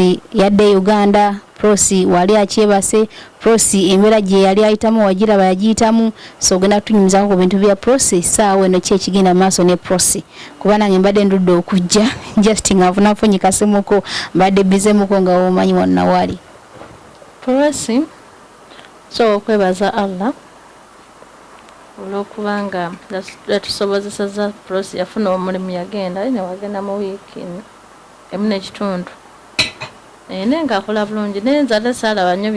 Prossy yadde Uganda, Prossy wali akyebase, Prossy embeera gye yali ayitamu wagiraba yagiyitamu, so ogenda kutunyumizaako ku bintu bya Prossy saawa eno ki ekigenda maaso ne Prossy kuba nange mbadde ndudde okujja just nga nfunafunyi kasimuko mbadde bizemuko nga womanyi wonna wali. Prossy so okwebaza Allah olw'okubanga yatusobozesezza Prossy yafuna omulimu yagenda ne wagenda mu wiiki emu n'ekitundu naye ng'akola bulungi naye nzadde saalaba nnyo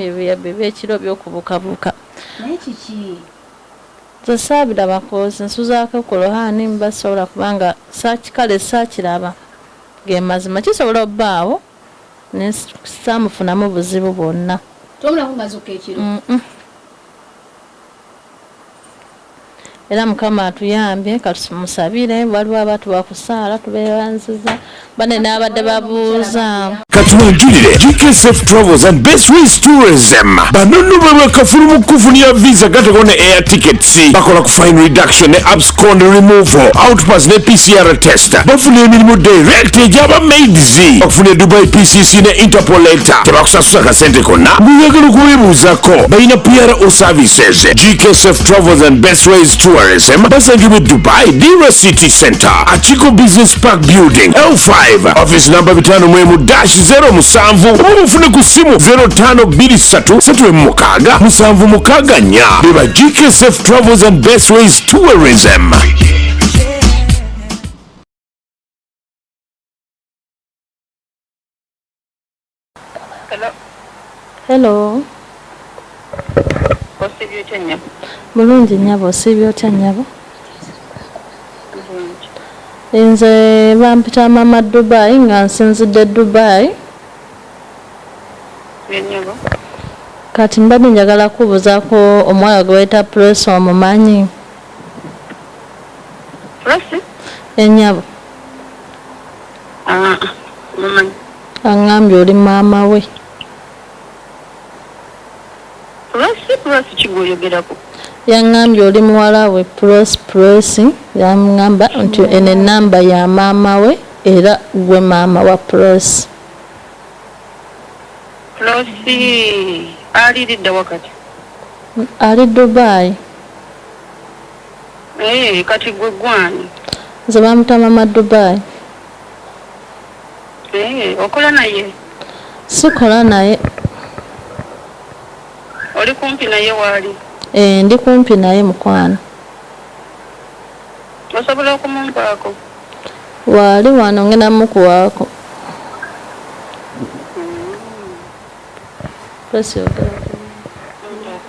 byekiro by'okubuukabuuka. Naye kiki? Nze saabirabako nsuzaako ku Lohaani mbasobola kubanga kale saakiraba ge mazima kisobola obbaawo naye saamufunamu buzibu bwonna. Tomulako nga zokka ekiro? Era Mukama atuyambye katumusabire waliwo abantu bakusaala tubeewanziza bane n'abadde babuuza. Katuwanjulire GKSF Travels and Best Ways Tourism banono bwe kafulu mukufunira visa gateko ne air tickets bakola ku fine reduction ne abscond removal outpass ne PCR test bafuna emirimu direct ejaba maids bakufuna Dubai PCC ne Interpol letter tebakusasuza kasente konna muyagala okuweebuuzako balina PR services. GKSF Travels and Best Ways Tourism basangibwa Dubai Dira City Center Achiko Business Park Building L5 office number 5-0-7 mufune ku simu 05-23-7-6-7-6 beba GKSF Travels and Best Ways Tourism. Hello. Bulungi nnyabo osibye otya nnyabo? Nze bampita maama Dubai nga nsinzidde Dubai. Kati mbadde njagala kubuuzaako omwana gwe bayita Prossy omumanyi? Prossy? Ennyabo. Mumanyi. Aŋŋambye oli maama we. Prossy kigwoyogerako? Yaŋŋambye oli muwala we Prossy yaŋŋamba nti eno ennamba ya maama we era gwe maama wa Prossy. Prossy aliridde wakati? Ali Dubai. Kati gwe gwani? Nze bamuta maama Dubai. Okola naye? Sikola naye. Oli kumpi naye waali? Ndi kumpi naye mukwano. Osobola okumumpaako? Waali wano ngenda mukuwaako. Prossy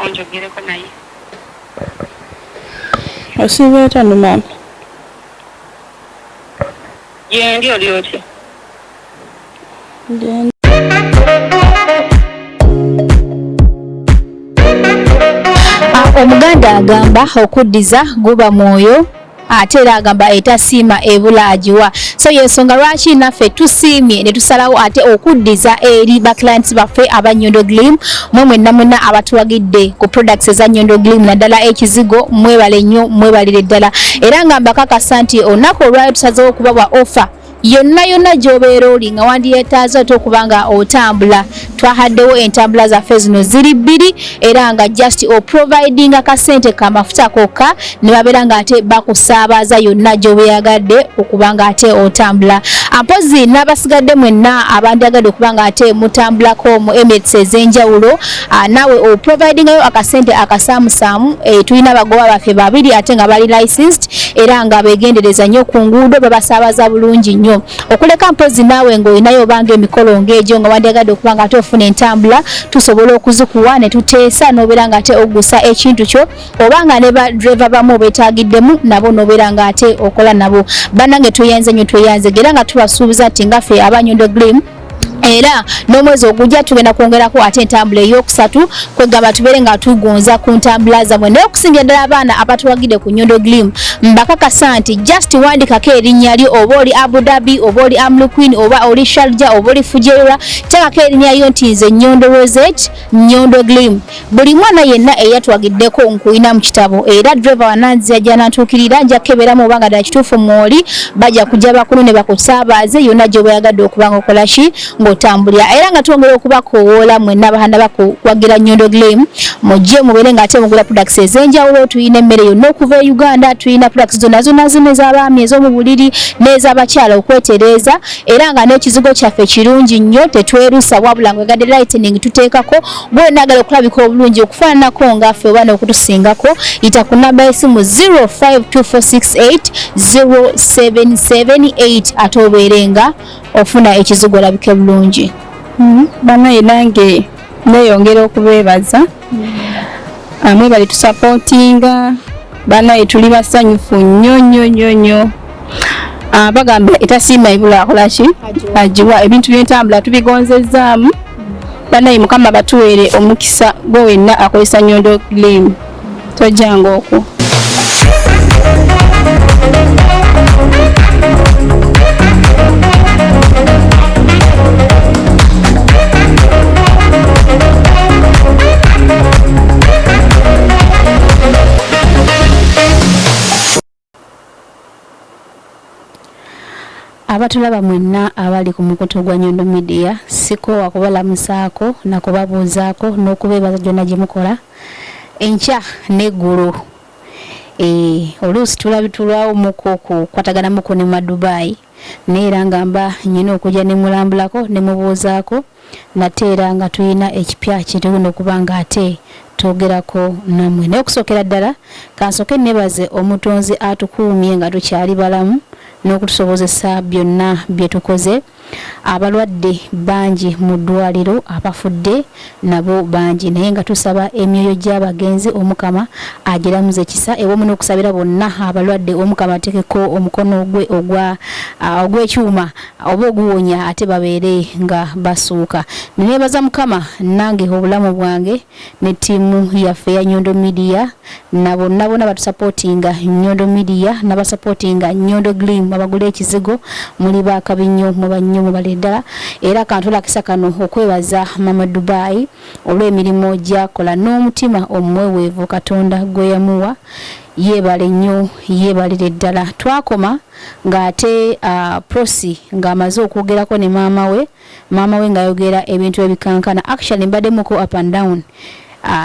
onjogereko naye. Osibye otya maama? Gyendi oli otya? Omuganda agamba okuddiza guba mwoyo ate era agamba etasiima ebula agiwa. So yensonga lwaki naffe tusiimye ne tusalawo ate okuddiza eri ba clients baffe aba Nyondo Glim mwenna abatuwagidde ku products eza Nyondo Glim naddala ekizigo mwebale nnyo mwebalire ddala era nga mbakakasa nti olunaku olwayo tusazeewo okubawa offer yonna gy'obeera oli nga wandiyeetaaza ate okubanga otambula. Twahaddewo entambula zaffe zino ziri bbiri era nga just oprovidinga kasente kamafuta kokka ne babeera nga ate bakusaabaza yonna gy'obeeyagadde okubanga ate otambula. Mpozi n'abasigadde mwenna abandiyagadde okubanga ate mutambulako mu Emirates ez'enjawulo naawe oprovidingayo akasente akasaamusaamu. Tulina abagoba baffe babiri ate nga bali licensed era nga beegendereza nnyo ku nguudo babasaabaza bulungi nnyo. Okuleka mpozi naawe ng'olinayo obanga emikolo ng'egyo nga wandiyagadde okubanga ate ofuna entambula tusobola okuzikuwa ne tuteesa n'obeera nga ate ogusa ekintu kyo obanga ne badreva bamu beetaagiddemu nabo n'obeera nga ate okola nabo. Bannange tweyanze nnyo era nga tubasuubiza nti nga ffe aba Nyondo Glim era n'omwezi ogujja tugenda kwongerako ate entambula ey'okusatu kwegamba tubeere nga tugonza ku ntambula zammwe naye okusingira ddala abaana abatuwagidde ku Nyondo Glim mbakakasa nti just wandikako erinnya lyo oba oli Abu Dhabi oba oli Amluquin oba oli Sharjah oba oli Fujairah teekako erinnya lyo nti nze Nyondo Rozet Nyondo Glim. Buli mwana yenna eyatuwagiddeko nkuyina mu kitabo era driver wananzi ajja nantuukirira nja kukeberamu obanga ddala kituufu mwoli bajja kujja bakulu ne bakusaabaze yonna gy'oba oyagadde okubanga okola ki ng'otambulira era nga twongera okubakowoola mwenna abaana bakuwagira Nyondo Gleam mujje mubeere ng'ate mugula products ez'enjawulo. Tuyina emmere yonna okuva e Uganda, tuyina products zonna zino ez'abaami ez'omu buliri n'ez'abakyala okwetereeza era nga n'ekizigo kyaffe kirungi nnyo tetwerusa wabula ng'egadde lightening tuteekako bwe naagala okulabika obulungi okufaananako ngaffe oba n'okutusingako yita ku namba y'essimu 0524680778 ate obeere nga ofuna ekizigo olabike bulungi. Banaye nange neeyongera okubeebaza amwe bali tusapootinga banaye tuli basanyufu nnyo bagamba etasiima ebula akolaki agiwa ebintu by'entambula tubigonzezzaamu banaye Mukama batuweere omukisa gwe wenna akozesa Nyondo Gleam tojjanga okwo. Abatulaba mwenna abali ku mukutu gwa Nyondo Media sikoowa kubalamusaako na kubabuuzaako n'okubeebaza gyonna gye mukola enkya n'eggulu. Oluusi tulabitulwawo muko kukwataganamuko ne Dubai naye era nga mba nyina okujja ne mulambulako ne mubuuzaako nate era nga tulina ekipya kitugenda okuba nga ate twogerako nammwe. Naye okusookera ddala kansooke nebaze omutonzi atukuumye nga tukyali balamu n'okutusobozesa byonna bye tukoze. Abalwadde bangi mu ddwaliro, abafudde nabo bangi naye nga tusaba emyoyo gy'abagenzi Omukama agiramuze ekisa ewamu n'okusabira bonna abalwadde Omukama ateekeko omukono gwe ogw'ekyuma oba oguwonya ate babeere nga basuuka. Neneebaza Mukama nange obulamu bwange ne ttiimu yaffe ya Nyondo Media na bonna batusapootinga Nyondo Media n'abasapootinga Nyondo Gleam abagula ekizigo muli bakabinyo mu bannyo mu baleddala era kantulakisa kano okwebaza Mama Dubai olw'emirimu gy'akola n'omutima omweweevu Katonda gwe yamuwa. Yeebale nnyo yeebalire ddala. Twakoma ng'ate Prossy ng'amaze okwogerako ne maama we ng'ayogera ebintu ebikankana. Actually mbadde muko up and down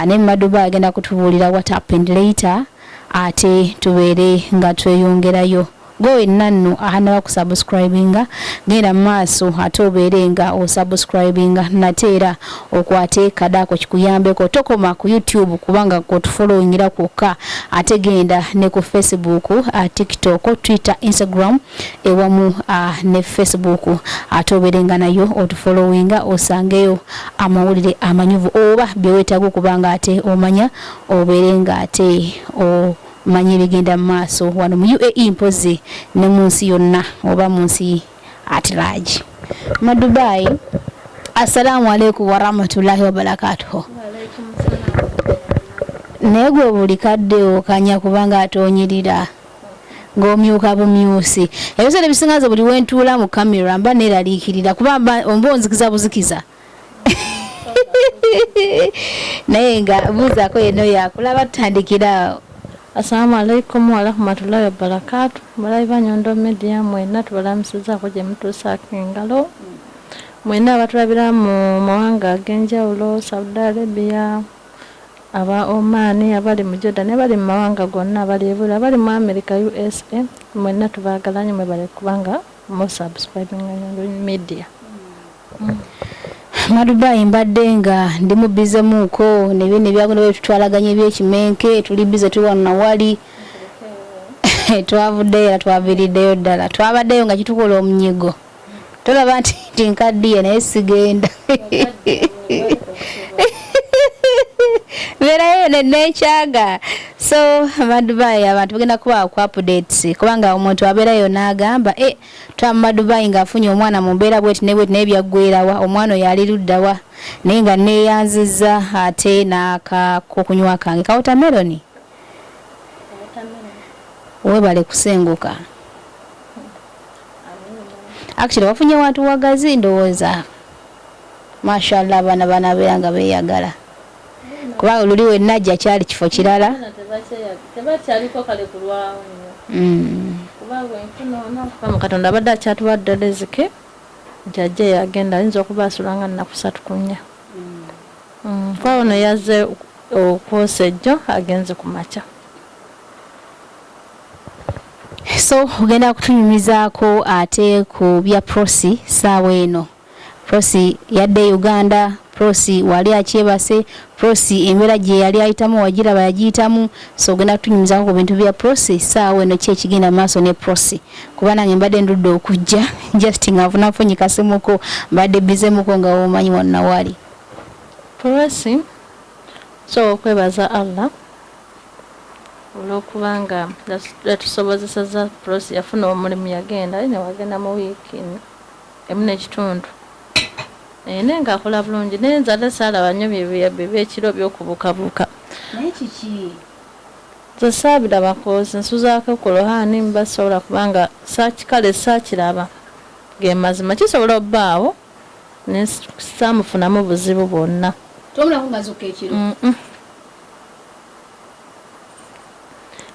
ne Mama Dubai agenda kutubuulira what happened later ate tubeere nga tweyongerayo. Go nano ahana kusubscribinga genda maaso ate obeere nga osubscribinga nateera okwate kadako kikuyambeko tokoma ku YouTube kubanga ko tufollowingira kwokka ate genda ne ku Facebook, TikTok, Twitter, Instagram ewamu ne Facebook ate obeere nga nayo otufollowinga osangeyo amawulire amanyuvu oba byewetaaga kubanga ate omanya obeere nga ate manyi bigenda maaso wano mu UAE mpozi ne mu nsi yonna oba mu nsi atlaji. Ma Dubai, assalamu alaikum wa rahmatullahi wa barakatuh. Negwe buli kadde okanya kubanga atonyirira ng'omyuka bumyusi ebisale bisingaze buli wentuula mu kamera mba neraliikirira kubanga ombonzikiza buzikiza naye nga buuzaako yeno yakulaba tutandikira. Assalamu alaikum wa rahmatullahi wa barakatuh. Balayi ba Nyondo Media mwenna tubalamusizaako gye mutuusaako engalo. Mwenna abatulabira mu mawanga ag'enjawulo, Saudi Arabia, aba Oman, abali mu Jordan, abali mu mawanga gonna, abali ebula, abali mu America, USA, mwenna tubaagala nnyo mwebale kubanga mu subscribing Nyondo Media. Madubai mbadde nga ndi mu bize muko nebine byagenda bwe tutwalaganye byekimenke tuli bize tuli wano wali twavuddeyo twaviriddeyo ddala twabaddeyo nga kitukola omunyigo tolaba nti nkaddiye naye sigenda Verayo nekyaga so Madubai abantu bagenda kuba ku updates kubanga omuntu abeerayo n'agamba twa Madubai ng'afunye omwana mu mbeera bweti naye byaggwerawa omwana yali luddawa naye nga neeyanzizza ate n'akakunywa kange ka watermelon webale kusenguka actually wafunye watu wagazi ndowooza mashallah bana beera nga beeyagala kuba oluli wenna ajja kyali kifo kirala tebakyaliko kale kulwawo nnyo kuba bwenfunoona kuba Katonda abadde akyatuwadde riziki nti ajja yagenda ayinza okuba asula nga nnaku 3 ku 4. Kwa ono yazze okwosa ejjo agenze ku makya. So ogenda kutunyumizaako ate ku bya Prossy saawa eno. Prossy yadde Uganda, Prossy wali akyebase, Prossy embeera gye yali ayitamu wagiraba yagiyitamu. So ogenda kutunyumizaako ku bintu bya Prossy saawa eno ki ekigenda maaso ne Prossy. Kuba nange mbadde ndudde okujja just nga nfunafunye kasimuko mbadde bizemuko nga womanyi wonna wali. Prossy so okwebaza Allah olw'okubanga yatusobozesezza. Prossy yafuna omulimu yagenda ne wagenda mu wiiki emu n'ekitundu naye ng'akola bulungi naye nzadde saalaba nnyo byekiro by'okubuukabuuka. Naye kiki? Nze saabirabako nsuzaako ku Lohaani mbasobola kubanga kale saakiraba ge mazima kisobola obbaawo naye saamufunamu buzibu bwonna. Tomulako nga zuka ekiro?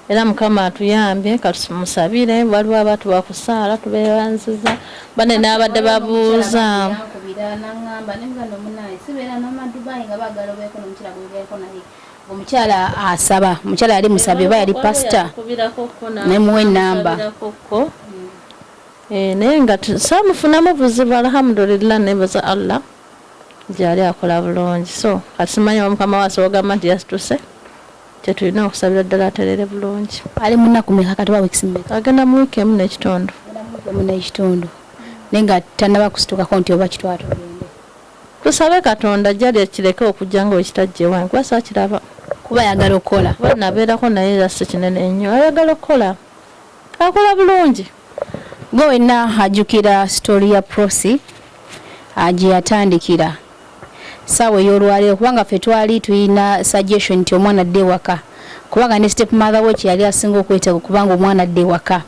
Era Mukama atuyambye katumusabire. Waliwo abantu bakusaala tubeebanziza bane n'abadde babuuza omukyala asaba, omukyala yali musabe ba yali pasita nemuwa ennamba naye nga saamufunamu buzibu. Alhamdulillah nebaza Allah gyali akola bulungi. So kati simanyi Mukama waase ogamba nti yasituse kyetulina okusabira ddala aterere bulungi. Ali mu nnaku mmeka kati wiiki mmeka? Agenda mu wiiki emu n'ekitundu. Naye nga tannaba kusitukako nti oba kitwala tugende. Tusabe Katonda gyali ekireke okujja nga wekitajja ewange kuba saakiraba. Kuba ayagala okukola. Nabeerako naye era si kinene nnyo ayagala okukola. Akola bulungi. Gwe wenna ajjukira sitoori ya Prossy gye yatandikira saawa ey'olwaleero kubanga ffe twali tulina suggestion nti omwana adde ewaka kubanga ne step mother we kye yali asinga okwetaaga kubanga omwana adde ewaka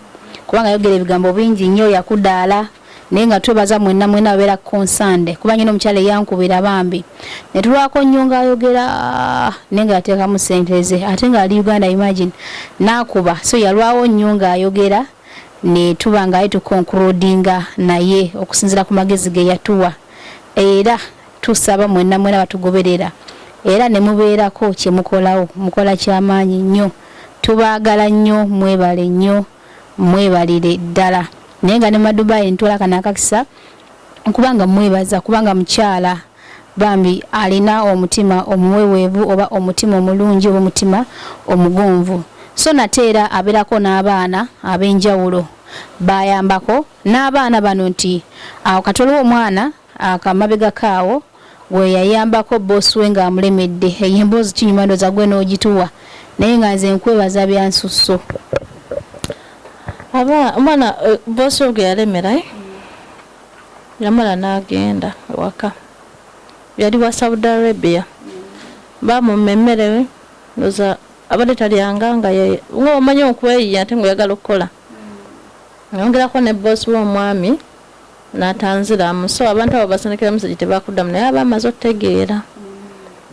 kubanga yogera ebigambo bingi nnyo yakudaala naye nga twebaza mwenna abeera concerned kuba nyina omukyala eyankubira bambi ne tulwako nnyo ng'ayogera naye nga yateekamu ssente ze ate nga ali Uganda imagine n'akuba so yalwawo nnyo ng'ayogera ne tuba ng'aye tukonkrodinga naye okusinziira ku magezi ge yatuwa era tusaba mwenna batugoberera era ne mubeerako kye mukolawo mukola ky'amaanyi nnyo. Tubaagala nnyo, mwebale nnyo, mwebalire ddala. Naye nga ne Madubai ntwala kana akakisa kubanga mwebaza kubanga mukyala bambi alina omutima omuweweevu oba omutima omulungi oba omutima omugonvu. So nateera abeerako n'abaana ab'enjawulo bayambako n'abaana bano nti awo katoliwo omwana akamabega kaawo gwe yayambako bosi we ng'amulemedde emboozi kinyuma ndooza gwe n'ogituwa naye nga nze nkwebaza byansusso. Omwana bosi we gwe yalemera yamala n'agenda ewaka yali wa Saudi Arabia bamumma emmere we ndooza abadde talyanga nga ng'omanyi okweyiya ate ng'oyagala okukola yongerako ne bosi we omwami n'atanziramu. So abantu abo basindikira musajja tebakuddamu naye aba amaze otegeera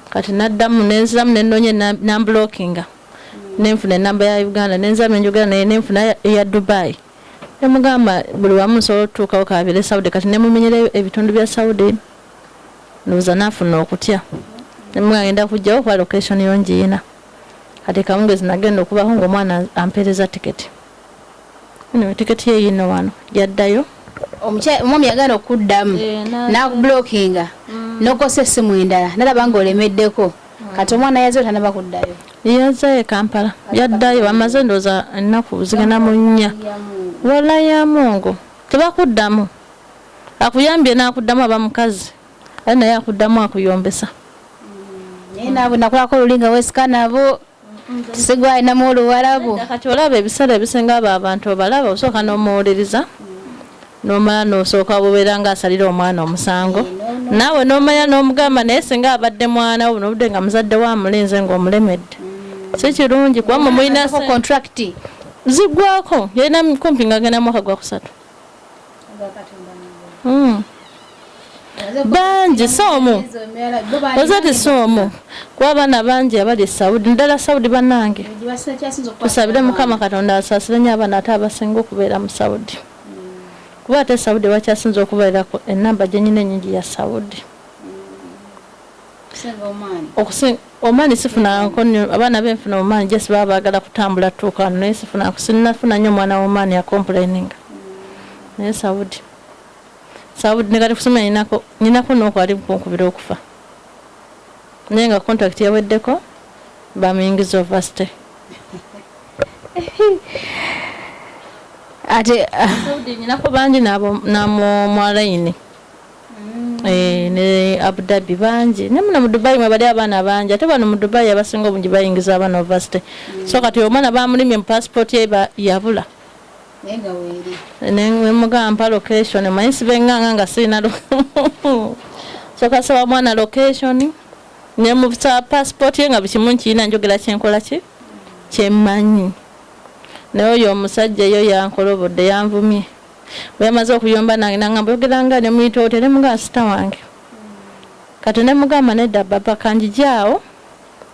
kati n'addamu nenziramu nenoonya nambulokinga nenfuna enamba ya Uganda nenziramu nenjogera naye nenfuna eya Dubai nemugamba buli wamu nsobola otutuukawo kaabire Saudi kati nemumenyera ebitundu bya Saudi ndowooza n'afuna okutya nemugenda kujjawo kwa location yongiina kati kamungezi nagenda okubako ng'omwana ampeereza tiketi tiketi ye yino wano yaddayo omwami yagana okuddamu n'akublokinga n'okosa essimu endala nalaba ng'olemeddeko kati omwana yazze tanaba kuddayo yazze e Kampala yaddayo amaze ndowooza ennaku zigenda mu 4 wala ya Mungu tebakuddamu akuyambye n'akuddamu aba mukazi ali naye akuddamu akuyombesa naye naabo nakolako olulinga wesika nabo tisigwa alinamu oluwalabu kati olaba ebiseera ebisinga abo abantu obalaba osooka n'omuwuliriza n'omala n'osooka bubeera ng'asalira omwana omusango naawe n'omanya n'omugamba naye singa abadde mwana wo n'obudde nga muzadde wa mulinze ng'omulemedde si kirungi kuba mwe mulina contract ziggwako yalina kumpi ng'agenda mwaka gwa 3 bangi soomu ozati soomu kuba abaana bangi abali Saudi ddala Saudi bannange tusabire Mukama Katonda asaasire nnyo abaana ate abasinga okubeera mu Saudi kuba ate Saudi wakyasinza okubeerako ennamba gye nyina ennyingi ya Saudi. Okusinga Oman sifunanko abaana benfuna Oman just baba baagala kutambula tuuka naye sifunanko sinnafuna nnyo omwana wa Oman ya complaininga naye Saudi negati kusoma nyinako n'okwali kunkubira okufa naye nga contract yaweddeko bamuyingiza overstay. Ate Saudi nyinako bangi namwalaini ne Abu Dhabi bangi ne mu Dubai mwe bali abaana bangi ate bano mu Dubai abasinga obungi bayingiza abaana overstay. So kati omwana bamulimye mu passport ye yabula nenga weeri ne mugamba location mayinsi benganga nga sina so kasaba mwana location ne mu passport ye nga bikimu kiina njogera kyenkola kyemmanyi naye oyo omusajja yo yankolobodde yanvumye bwe yamaze okuyomba nange nangamba yogeranga ne muyita ote ne mugamba sita wange kati ne mugamba nedda baba kanjijaawo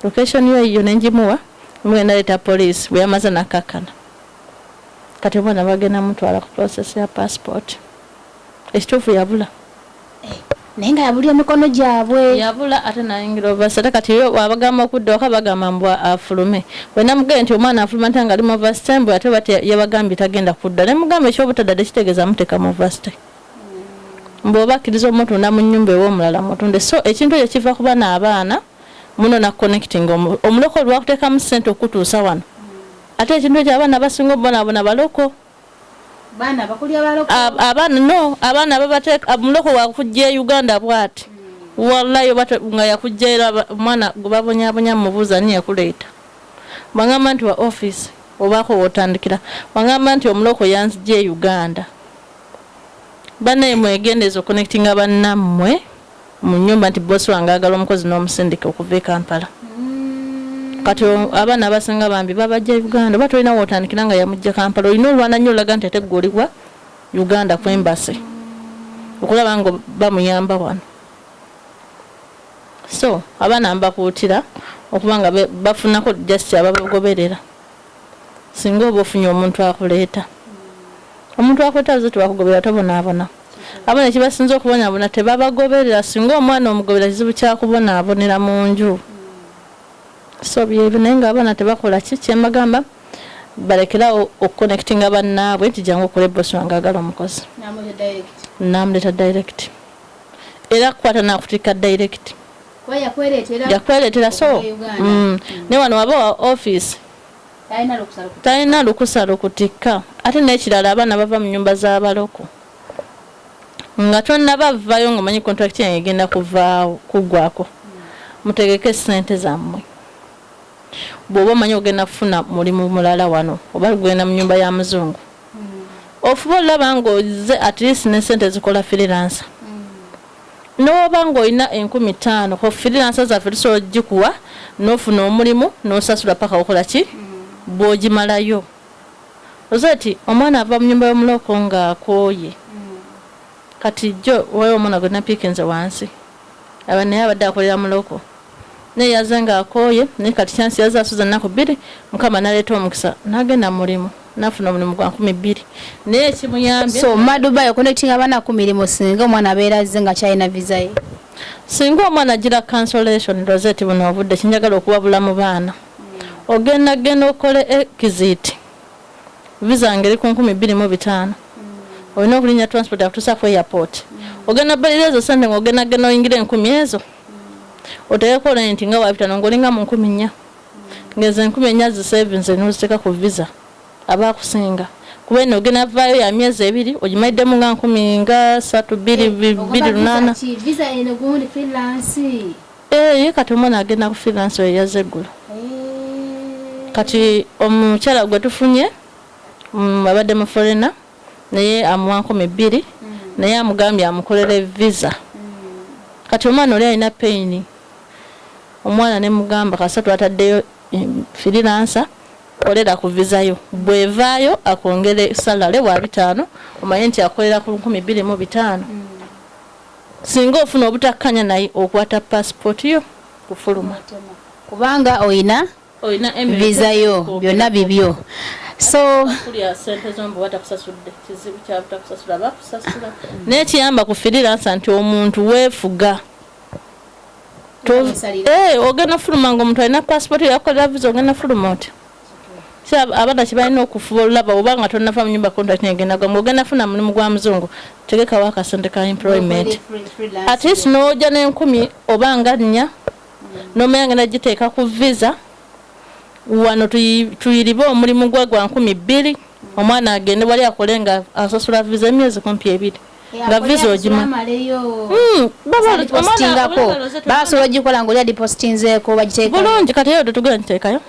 location yo nenjimuwa mugenda leeta police bwe yamaze nakakana kati omwana bagenda mutwala ku process ya passport ekituufu yabula naye nga yabulya mikono gyabwe yabula ate nayingira ovasate kati yo wabagamba okudda waka bagamba mbwa afulume wena mugende nti omwana afuluma nti nga ali mu overstay mbwe ate bati yabagambye tagenda kudda ne mugamba ekyobutadde kitegeeza muteeka mu overstay mbwe oba akkiriza omutunda mu nnyumba ew'omulala mutunde so ekintu ekyo kiva ku bana abaana muno na connecting omuloko lwakuteekamu ssente okutuusa wano ate ekintu ekyo abaana basinga obonaabona baloko baana bakulya baloko abaana babateeka muloko wakujja Uganda bwati wallahi nga yakujjaira omwana gubabonyabonya mubuuza ni yakuleeta bangamba nti wa office obaako wotandikira bangamba nti omuloko yanzije Uganda banaye mwegendeza connectinga bannammwe mu nyumba nti bosi wange agala omukozi n'omusindika okuva e Kampala kati abaana abasinga bambi babajja Uganda batolina wotandikira nga yamujja Kampala olina olwana nnyo olaga nti ateggulibwa Uganda ku embassy okulaba nga bamuyamba wano so abaana mbakuutira okuba nga bafunako justice ababagoberera singa oba ofunye omuntu akuleeta omuntu akuleeta ze twakugoberera tobonaabona abaana ekibasinza okubonaabona tebabagoberera singa omwana omugobera kizibu kyakubonaabonera mu nju so byebyo naye nga abaana tebakola kyembagamba balekerawo okuconnectinga bannaabwe nti jangu okole bosi wange agala omukozi namuleeta direct era kukwata nakutika direct yakwereetera so ne wano waba wa office talina lukusa lukutikka ate n'ekirala abaana bava mu nyumba z'abaloko nga tonnabavayo ng'omanyi contract yange egenda kuggwako mutegeke ssente zammwe bw'oba omanyi ogenda kufuna mulimu mulala wano oba genda mu nyumba ya muzungu ofuba olaba ng'oze at least ne ssente zikola freelancer n'oba ng'olina 15,000 ko freelancer zaffe tusobola ogikuwa n'ofuna omulimu n'osasula paka okola ki bw'ogimalayo Rozet omwana ava mu nyumba y'omuloko ng'akooye kati jjo wayo omwana gwe napiikinze wansi aba naye abadde akolera muloko naye yaze ng'akooye naye kati kyansi yaze asuza nnaku 2 mukama naleeta omukisa n'agenda mulimu nafuna omulimu gwa 12 naye ekimuyambye so madubayo connecting abaana ku mirimu singa omwana abeera azze nga kyalina visa ye singa omwana agira cancellation Rozet buno obudde kinjagala okuwabula mu baana ogenda okole exit visa ngeri ku 25,000 olina okulinya transport akutuusa ku airport ogenda balira ezo sente ng'ogenda oyingira 10,000 ezo oteekeko nti nga wabitano ng'olinga mu 14,000 ngeze 14,000 zisavings n'oziteeka ku visa abaakusinga kuba eno ogenda vaayo ya myezi 2 ogimayiddemu nga 3,228 visa eno gundi freelance ye kati omwana agenda ku freelance oyo yazze eggulu kati omukyala gwe tufunye abadde mu foreigner naye amuwa 2,000 naye amugambye amukolere visa kati omwana oli alina pain omwana ne mugamba kasatu ataddeyo freelancer kolera ku visa yo bwevaayo akongere salary wa 5 omanyi nti akolera ku 2,500 singa ofuna obutakkanya naye okwata passport yo kufuluma kubanga oyina visa yo byonna bibyo So kulya sente zombo batakusasudde kizibu kya batakusasula bakusasula n'ekiyamba ku freelance nti omuntu weefuga ogenda fuluma ng'omuntu alina passport yakolera visa ogenda fuluma oti abana kibalina okufuba olulaba oba nga tonnafa mu nyumba contract negenda gwa ogenda funa mulimu gwa muzungu tegekawo akasente ka employment at least n'ojja n'enkumi oba nga 4 n'omanya ngenda giteeka ku visa wano tuyiribe omulimu gwa 2,000 omwana agende wali akole nga asasula visa emyezi kumpi 2 nga visa ogima basobola ogikola ng'oli adipositinzeeko bagiteeka bulungi kati eyo tetugenda giteekayo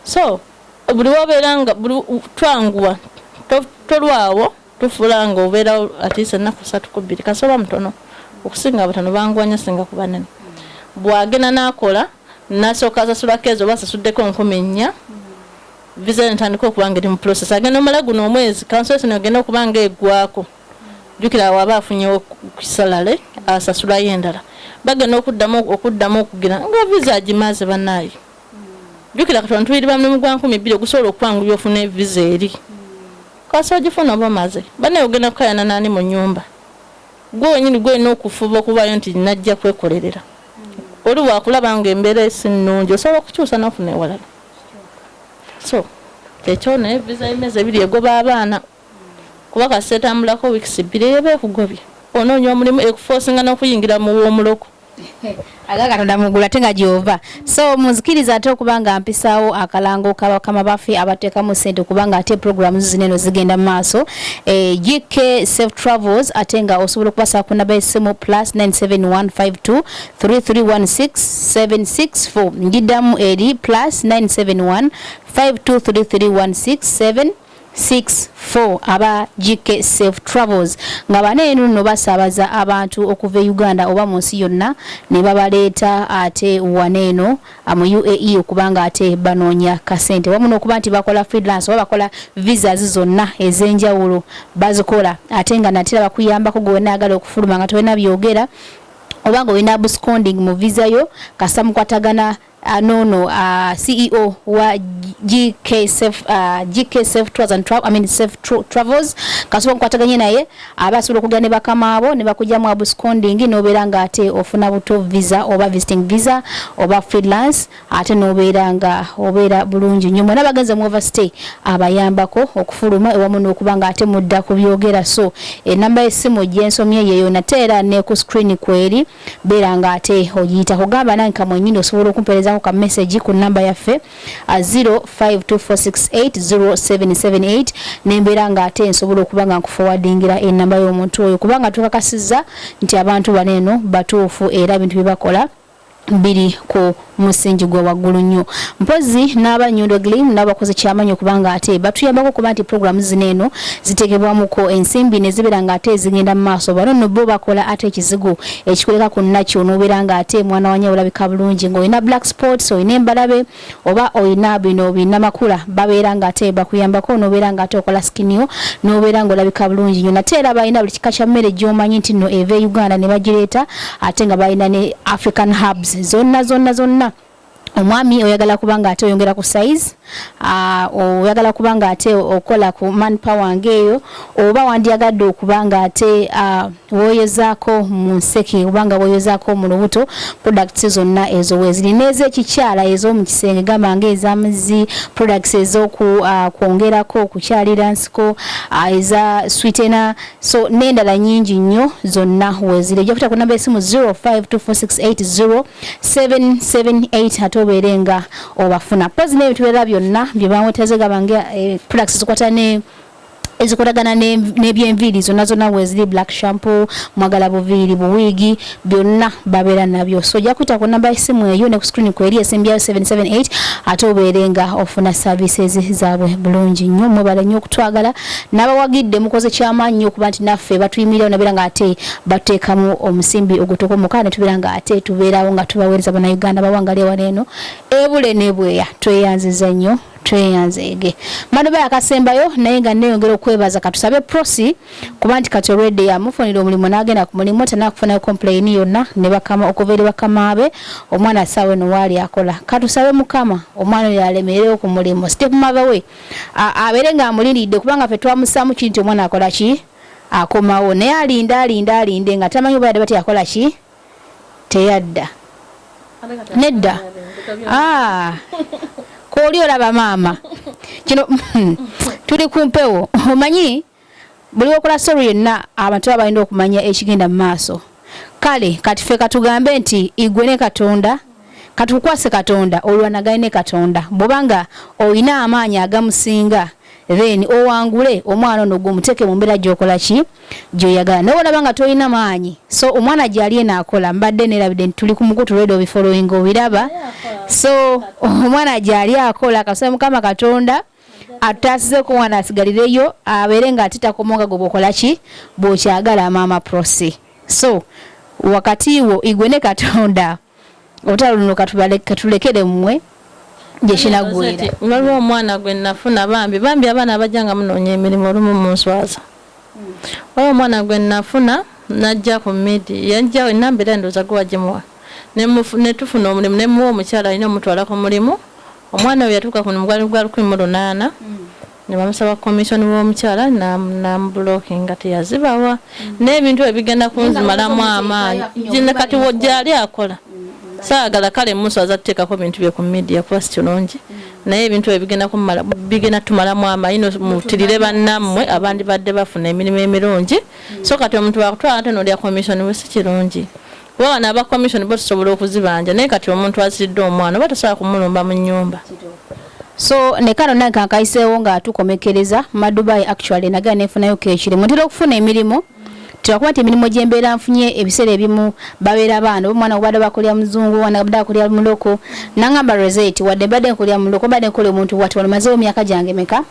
so buli wabeera nga twanguwa tolwawo tufuula nga obeera atiisa ennaku 3-2 kasoba mutono okusinga abatono banguwanya singa ku banene bwagenda n'akola nasooka asasulako ezo basasuddeko 4,000 visa netandika okuba nga eri mu process agenda omala guno omwezi kansoosi negenda okuba nga eggwako jjukira waba afunyewo kisalale asasulayo endala bagenda okuddamu okugira nga visa agimaze bannaayo jjukira kati ntuyiri bamulimu gwa 2,000 okusobola okwanguya ofuna visa eri kasi ogifuna oba maze bannaye ogenda kukayana nani mu nyumba gwe wenyini gwolina okufuba okubayo nti najja kwekolerera oli wakulaba nga embeera esinnungi osobola okukyusa n'ofuna ewalala so ekyo naye visa emyezi 2 egoba abaana kuba kasetambulako wiikisi 2 eba ekugobye onoonya omulimu ekufosinga n'okuyingira mu w'omuloko aga katonda mugula ate nga gyova so muzikiriza ate okuba nga mpisaawo akalango kabakama baffe abateekamu ssente kubanga ate programu zineno zigenda mu maaso GK Safe Travels ate nga osobola okubasaba ku namba y'essimu +971523316 ngiddamu eri +971523316 64 aba GK Safe Travels nga baneenu no basaabaza abantu okuva Uganda oba mu nsi yonna ne babaleeta ate waneeno mu UAE okubanga ate banoonya kasente wamu n'okuba nti bakola freelance oba bakola visas zonna ez'enjawulo bazikola ate nga natera bakuyambako gwe naagala okufuluma nga tolina byogera oba nga olina absconding mu visa yo kasa mukwatagana CEO wa GK Safe Tours and Travels kasobola nkwataganye naye abasobola okugenda ne bakama abo ne bakujja mu absconding n'obeera nga ate ofuna buto visa oba visiting visa oba freelance ate n'obeera nga obeera bulungi nnyo mwena bagenze mu overstay abayambako okufuluma ewamu n'okuba nga ate mudda ku byogera so enamba y'essimu gyensomye yeyo nateera ne ku screen kweri beera nga ate ogiyita kugamba nange kamwenyini osobola okumpeereza ka message ku namba yaffe 0524680778 nembera nga ate nsobola okuba nga nkuforwardingira enamba y'omuntu oyo kubanga tukakasiza nti abantu baneno batuufu era ebintu byebakola biri ku musingi gwa waggulu nnyo mpozi n'aba Nyondo Glim n'abakozi kyamanyi okubanga ate batuyambako kuba nti programu zineeno ziteekebwamuko ensimbi ne zibeera nga ate zigenda mu maaso bano no bo bakola ate ekizigo ekikoleka ku nnakyo n'obeera nga ate mwana wanyi olabika bulungi ng'olina black spots olina embalabe oba olina bino bina makula babeera nga ate bakuyambako n'obeera nga ate okola skinio n'obeera nga olabika bulungi nnyo nate era balina buli kika kya mmere gy'omanyi nti nno eva Uganda ne bagireeta ate nga balina ne African Hubs zonna omwami oyagala kubanga ate oyongera ku size oyagala kubanga ate okola ku manpower ngeyo oba wandiyagadde okubanga ate woyozaako mu nseke obanga woyozaako mu lubuto products zonna ezo weziri n'ez'ekikyala ez'omu kisenge gamba ng'ez'amazzi products ez'okwongerako kukyalira nsiko eza sweetener so n'endala nyingi nnyo zonna weziri ojja kuta ku namba y'essimu 0524680778 ate obeerenga obafuna pozi n'ebintu birala byonna bye bamweteze gabanga products zikwata ne ezikolagana n'ebyenviiri zonna weziri black shampoo mwagala buviiri buwiigi byonna babeera nabyo so ojja kuyita ku namba y'essimu eyo ne ku screen kweri esembyayo 778 ate obeerenga ofuna services zaabwe bulungi nnyo mwebale nnyo okutwagala n'abawagidde mukoze kyamaanyi nnyo okuba nti naffe batuyimirirawo nabeera nga ate bateekamu omusimbi ogutokomuka ne tubeera nga ate tubeerawo nga tubaweereza bannayuganda bawangali ewaneeno ebule n'ebweya tweyanziza nnyo tweyanzeege madoba yakasembayo naye nga neyongera okwebaza katusabe Prossy kuba nti kati already amufunidde omulimo n'agenda ku mulimu tanakufunayo complain yonna ne bakama okuva eri bakamaabe omwana asaawe no waali akola katusabe mukama omwana oyo alemerewo ku mulimu step mother we abeere nga amulindiridde kubanga ffe twamusaamu kiri nti omwana akola ki akomawo naye alinde nga tamanyi oba yadde bati akola ki teyadda nedda kooli olaba maama kino tuli kumpewo omanyi buli wakola story yenna abantu abalina okumanya ekigenda mu maaso kale kati ffe katugambe nti igwe ne Katonda katukwase Katonda olwanagane ne Katonda bwobanga oyina amaanyi agamusinga then owangule omwana ono gumuteeke mu mbeera gy'okola ki gy'oyagala naye olabanga toyina maanyi so omwana gyali enaakola mbadde nerabidde nti tuli ku mukutu radio bifollowing obiraba so omwana gyali akola kasaba mukama Katonda atasize ku mwana asigalireyo abeere nga atitakomonga gwe bwokola ki bw'okyagala maama Prossy so wakati wo igwe ne Katonda olutalo luno katulekere mmwe gyekinaggwera waliwo omwana gwe nafuna bambi abaana abajjanga munoonya emirimu olumu munswaza waliwo omwana gwe nafuna najja ku media yajja enamba era ndowooza gwe wagimuwa ne tufuna omulimu ne muwa omukyala alina omutwala ku mulimu omwana oyo yatuuka ku mugwali gwa 18 ne bamusaba commission w'omukyala namublockinga teyazibawa n'ebintu ebigenda kunzimalamu amaanyi gine kati wojjali akola saagala kale muswaza tuteekako ebintu bye ku media kuba si kirungi naye ebintu bigenda tumalamu amaanyi mutirire bannammwe abandi badde bafuna emirimu emirungi so kati omuntu wakutwala ate n'olya commission we si kirungi kuba bano aba commission bo tusobola okuzibanja naye kati omuntu asiridde omwana oba tosobola kumulumba mu nnyumba so nekano nange akayiseewo nga tukomekereza Madubai actually nagala nefunayo kekiri mutera okufuna emirimu twakuba nti emirimu gyembeera nfunye ebiseera ebimu babeera baana omwana obadde bakolya muzungu wana badde akolya muloko nangamba Rozet wadde badde nkolya muloko badde nkolya omuntu wati walimazeewo myaka gyange meka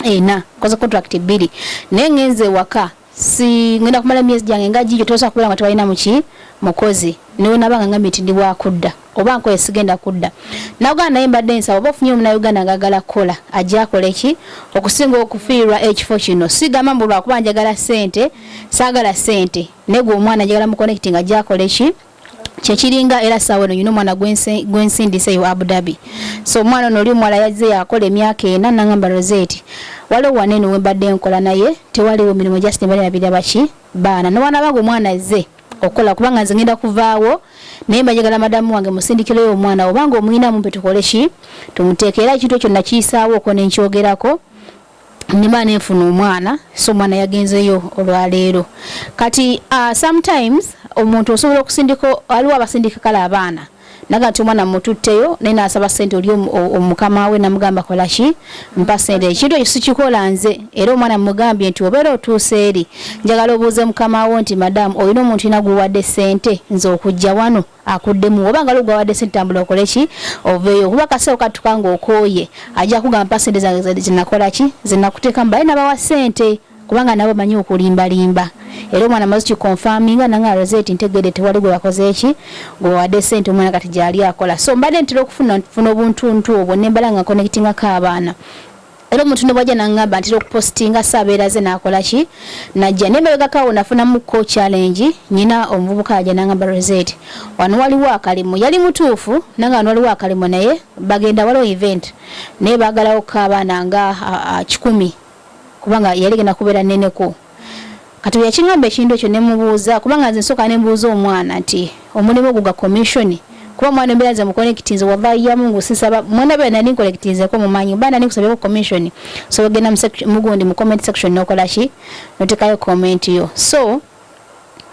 ena koze contract 2 naye ngenze waka si ngenda kumala myezi gyange nga gijjo tosobola kubeera nga tewalina muki mukozi niwe nabanga ngambye nti ndi wakudda oba nkoye sigenda kudda nagamba naye mbadde nsaba oba ofunye omunauganda ngaagala kukola ajja akola eki okusinga okufiirwa ekifo kino sigamba mbu lwakuba njagala ssente saagala ssente naye gwe omwana njagala mukonekiti nga ajja akola eki kyekiringa era saawa eno nyina omwana gwensindiseyo Abu Dhabi so omwana ono oli omuwala yazze yakola emyaka 4 nangamba Rozet waliwo wanene we mbadde nkola naye tewaliwo mirimu just mbadde nabira baki baana n'abaana bange omwana azze okola kubanga nze ngenda kuvaawo naye mbajagala madamu wange musindikireyo omwana obanga omuyina mumpe tukole ki tumuteekera ekintu ekyo nakiyisaawo okwo nenkyogerako nimba nenfuna omwana so omwana yagenzeyo olwaleero kati sometimes omuntu osobola okusindika waliwo abasindika kala abaana naga nti omwana mututteyo naye nasaba ssente oli omukama we namugamba kola ki mpa ssente ekintu ekyo sikikola nze era omwana mugambye nti obeera otuuse eri njagala obuuze mukama wo nti madamu olina omuntu ina gwewadde ssente nze okujja wano akuddemu oba nga lugwawadde ssente tambula okole ki oveeyo kuba kaseewo katuka ng'okooye ajja kugamba mpa ssente zange zinakola ki zinakuteeka mbaye nabawa ssente kubanga nabo manyi okulimbalimba era omwana maze kikonfaminga nanga Rozet ntegedde tewali gwe bakoze eki gwe wadde ssente omwana kati gyali akola so mbadde ntera okufuna obuntuntu obwo nembala nga connectingako abaana era omuntu ne bwajja nangamba ntera okupostinga saabeera ze nakola ki najja nembebegakawo nafunamuko challenge nyina omuvubuka ajja nangamba Rozet wano waliwo akalimu yali mutuufu nanga wano waliwo akalimu naye bagenda waliwo event naye baagalawo ko abaana nga 10 kubanga yali genda kubeera neneko kati yakingamba ekintu ekyo nemubuuza kubanga nze nsooka nembuuza omwana nti omulimu guga commission kuba mwana embeera ze muconnectinze wallahi ya Mungu sisaba mwana bwe nani connectinze mu manyi bana nani kusabye commission so genda mugundi mu comment section nokola ki notekayo comment yo so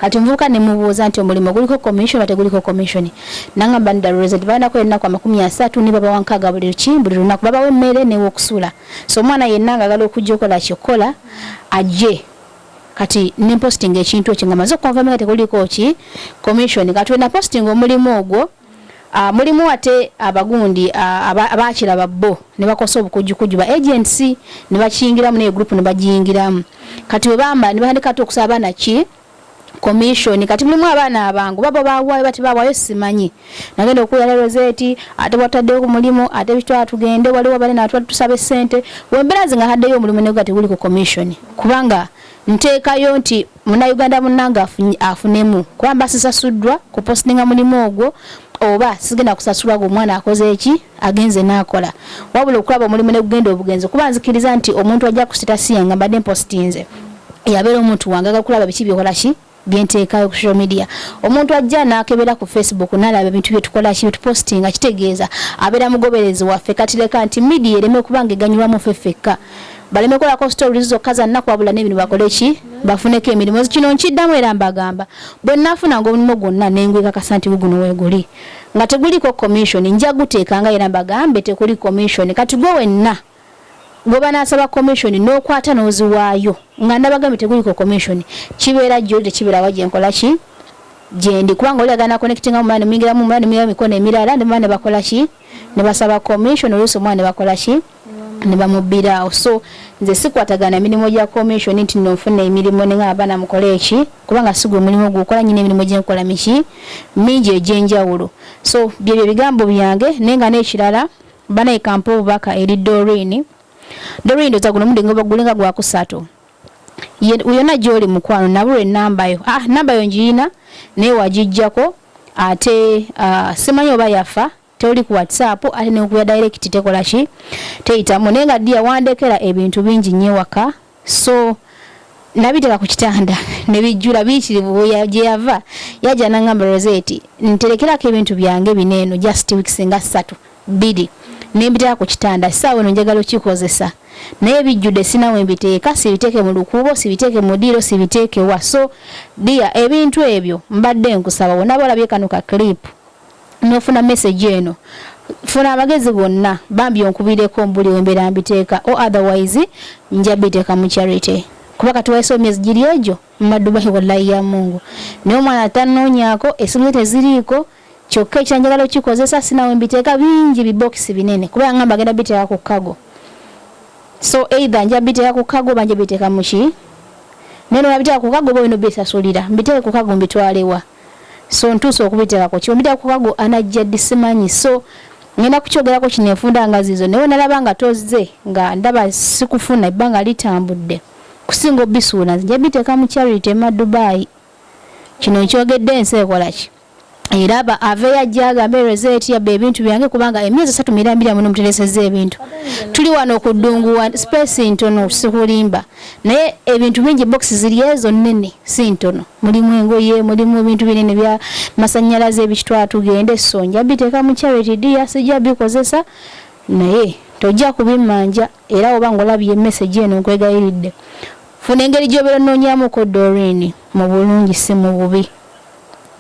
kati mvuka nemubuuza nti omulimu guliko commission ate guliko commission nangamba nda Rozet bana ko ennaku 30 ni baba wankaga buli lunaku baba wemmere ne wokusula so mwana yenna ngagala okujja okola kikola ajje kati ne posting ekintu ekyo ngamaze okukonfirma kati kuliko ki commission kati na posting omulimu ogwo mulimu ate abagundi abakira babbo ne bakosa obukujjukujju ba agency ne bakiyingiramu ne group ne bajingiramu kati webamba ne bandika to okusaba na ki commission kati mulimu abaana abangu babo bawayo bati bawayo simanyi nagenda okuyala Rozet ate wataddeyo ku mulimo ate bitwa tugende waliwo bale natwa tusabe sente wembera zinga haddeyo omulimu ne gati guli ku commission kubanga nteekayo nti muna Uganda munanga afunemu kwamba sisasuddwa ku postinga mulimo ogwo oba sigenda kusasulwa go mwana akoze eki agenze nakola wabula okulaba omulimu ne gugenda obugenzo kuba nzikiriza nti omuntu ajja kusitasiya nga mbadde postinze yabeera omuntu wangaga kulaba biki byokola ki byenteekayo ku social media omuntu ajja nakebera ku Facebook nalaba ebintu bye tukola ki tupostinga kitegeeza abeera mugoberezi waffe kati leka nti media ereme kubanga eganyulwamu feffeka baleme kola ko stories zokkaza nnaku wabula n'ebintu bakole ki bafuneko emirimu kino nkiddamu era mbagamba bwe nafuna ng'omulimu gwonna nengweka kasanti guno weeguli nga teguliko commission nja guteekanga era mbagambe tekuli commission kati gwe wenna gwe banaasaba commission n'okwata n'oziwaayo nga ndabagambe teguliko commission kibeera jjo tekibeera wa gyenkola ki gyendi kubanga oli agana connectinga omwana mingira mu mwana mikono emirala ne mwana bakola ki ne basaba commission oluusi omwana bakola ki ne bamubiraawo so nze sikwatagana emirimu gya commission nti nofuna emirimu ne nga abaana mukole eki kubanga sigwe omulimu gukola nyina emirimu gyenkola miki mingi egyenjawulo so byebyo bigambo byange naye nga n'ekirala bana ekampa obubaka eri Doreen ndoza guno mudengo bagulinga gwa kusatu yonna gy'oli mukwano nabulwa enamba yo namba yo ngiina naye wagijjako ate simanyi oba yafa toli ku WhatsApp ate ne kuya direct tekola ki teyitamu naye nga ddi yawandekera ebintu bingi nnyo waka so nabiteka ku kitanda ne bijjula biikirivu gye yava yajja nangamba Rozet nterekerako ebintu byange bineeno just weeks nga 2 nembiteka ku kitanda saawa eno njagala okikozesa naye bijjudde sinawe mbiteeka sibiteeke mu lukuubo sibiteeke mu ddiiro sibiteeke wa so dia ebintu ebyo mbadde nkusaba wonna balabye kano ka clip nofuna message eno funa amagezi gonna bambi onkubireko mbuli wembera mbiteeka o otherwise nja biteeka mu charity kuba kati waiso myezi giri ejo mmadubahi wallahi ya Mungu naye omwana tannoonyaako esimu teziriiko kyokka ekyanjagala okikozesa sinawe mbiteeka bingi bibokisi binene kuba ngamba agenda biteeka ku kago so either nja biteeka ku kago banje biteeka muki neno nabiteeka ku kago bwino bisasulira mbiteeke ku kago mbitwalewa so ntuso okubiteeka ko kyo ku kago anajja disimanyi so ngenda kukyogera ko kinefunda ngazizo naye nalaba nga tozze nga ndaba sikufuna ebbanga litambudde kusinga obisuula nja biteeka mu charity ma Dubai kino kyogedde ensi ekola ki era aveya jaga Rozet yabbe ebintu byange kubanga emyezi 3 mirambira muno mutereseze ebintu tuli wano okudunguwa space ntono sikulimba naye ebintu bingi boxes ziri ezo nnene si ntono mulimu engoye mulimu ebintu binene bya masanyalaze ebitwa tugende so nja biteeka mu charity dia sijja bikozesa naye tojja kubimanja era oba ngolabye message eno nkwegayiridde funa engeri gyobera noonyamu ko Doreen mu bulungi si mu bubi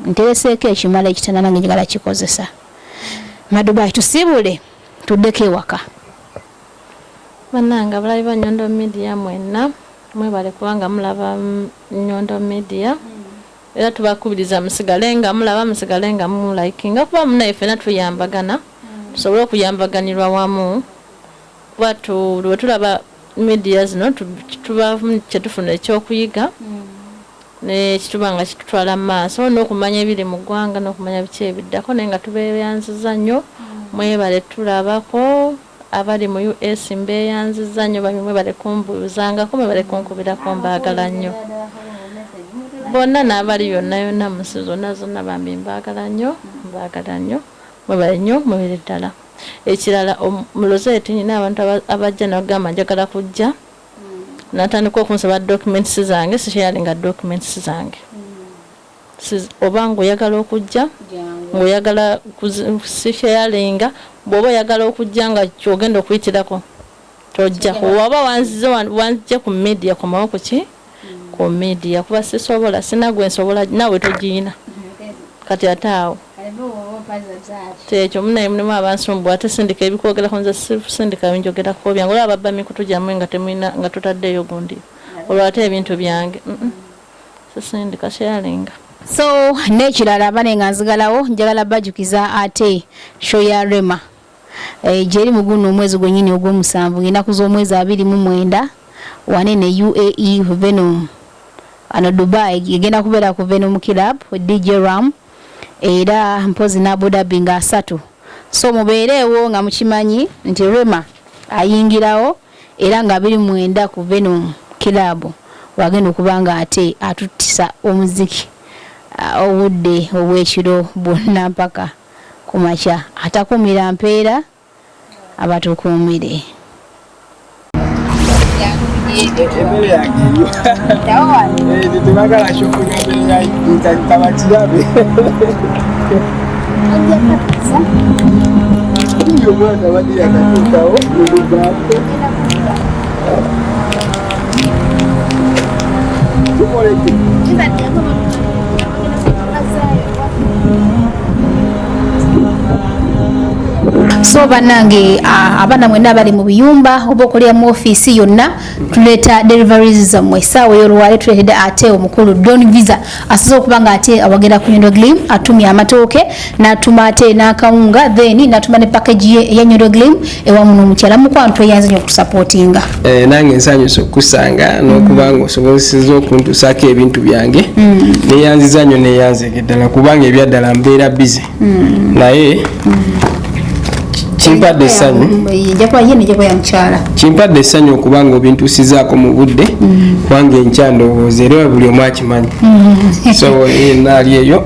ntereseeko ekimala ekitanda nange njagala kikozesa Madubai tusibule tuddeko ewaka bannanga balabi ba Nyondo Media mwenna mwebale kubanga mulaba Nyondo Media era tubakubiriza musigale nga mulaba musigale nga mumulaikinga kuba munaife natuyambagana tusobole okuyambaganirwa wamu kuba lwe tulaba media zino tuba kyetufuna ekyokuyiga ne kitubanga kitutwala maaso n'okumanya ebiri mu ggwanga n'okumanya biki ebiddako naye nga tubeeyanziza nnyo mwebale tulabako abali mu US mbeeyanziza nnyo bamwe mwebale kumbuuzangako mwebale kunkubirako mbaagala nnyo bonna n'abali yonna yonna musi zonna zonna bambi mbaagala nnyo mwebale nnyo mwebale ddala ekirala mu Rozet nyina abantu abajja nagamba njagala kujja natandika okunsaba documents zange sisharinga documents zange oba ng'oyagala okujja ng'oyagala sisharinga bw'oba oyagala okujja nga kyogenda okuyitirako tojja oba wanzija ku media komawo kuki ku media kuba sisobola sinagwe nsobola nawe togiina kati ataawo tekyo munaye mulimu abansumbu ate sindika ebikwogerako nze sindika binjogerako byange olaba babba mikutu gyammwe nga temwina nga tutaddeyo gundi olwo ate ebintu byange sisindika sharinga so n'ekirala bane nga nzigalawo njagala bajjukiza ate show ya Rema gyeri mu guno omwezi gwennyini ogw'omusanvu ng'ennaku z'omwezi 29 wane ne UAE Venom ano Dubai igenda kubeera ku Venom Club DJ Ram era mpozi na Abu Dhabi nga 3 so mubeerewo nga mukimanyi nti Rema ayingirawo era nga 29 ku Venom Club wagenda okubanga ate atutisa omuziki obudde obwekiro bwonna mpaka kumakya atakumira mpeera abatukumire so banange abana mwenda bali mu biyumba oba okolera mu office yonna tuleta deliveries zammwe sawa y'olwale tuletedde ate omukulu Don Visa asoza okubanga ate awagera ku Nyondo Glim atumya amatooke n'atuma ate n'akawunga then n'atuma ne package ye ya Nyondo Glim ewamu n'omukyala mukwantu eyanze nnyo okusupportinga nange nsanyusa okusanga n'okubanga osobozesezza okuntusaako ebintu byange neyanziza nnyo neyanzege ddala kubanga ebyaddala mbeera busy naye kimpadde essanyu kimpadde essanyu okubanga obintuusizaako mu budde kubanga enkya ndowooza era buli omu akimanyi so naali eyo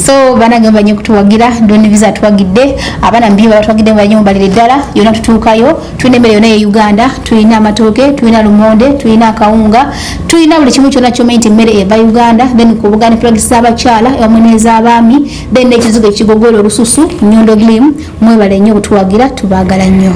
so banange banye okutuwagira Don Visa atuwagidde abaana mbiba batuwagidde banye mubalire ddala yonna tutuukayo tulina emmere yonna ye Uganda tulina amatooke tulina lumonde tulina akawunga tulina buli kimu kyonna kyomanyi nti emmere eva Uganda then ku Buganda Flags z'abakyala awamu n'ez'abaami then n'ekizigo ekigogoola olususu Nyondo Glim mwebale nnyo okutuwagira tubaagala nnyo.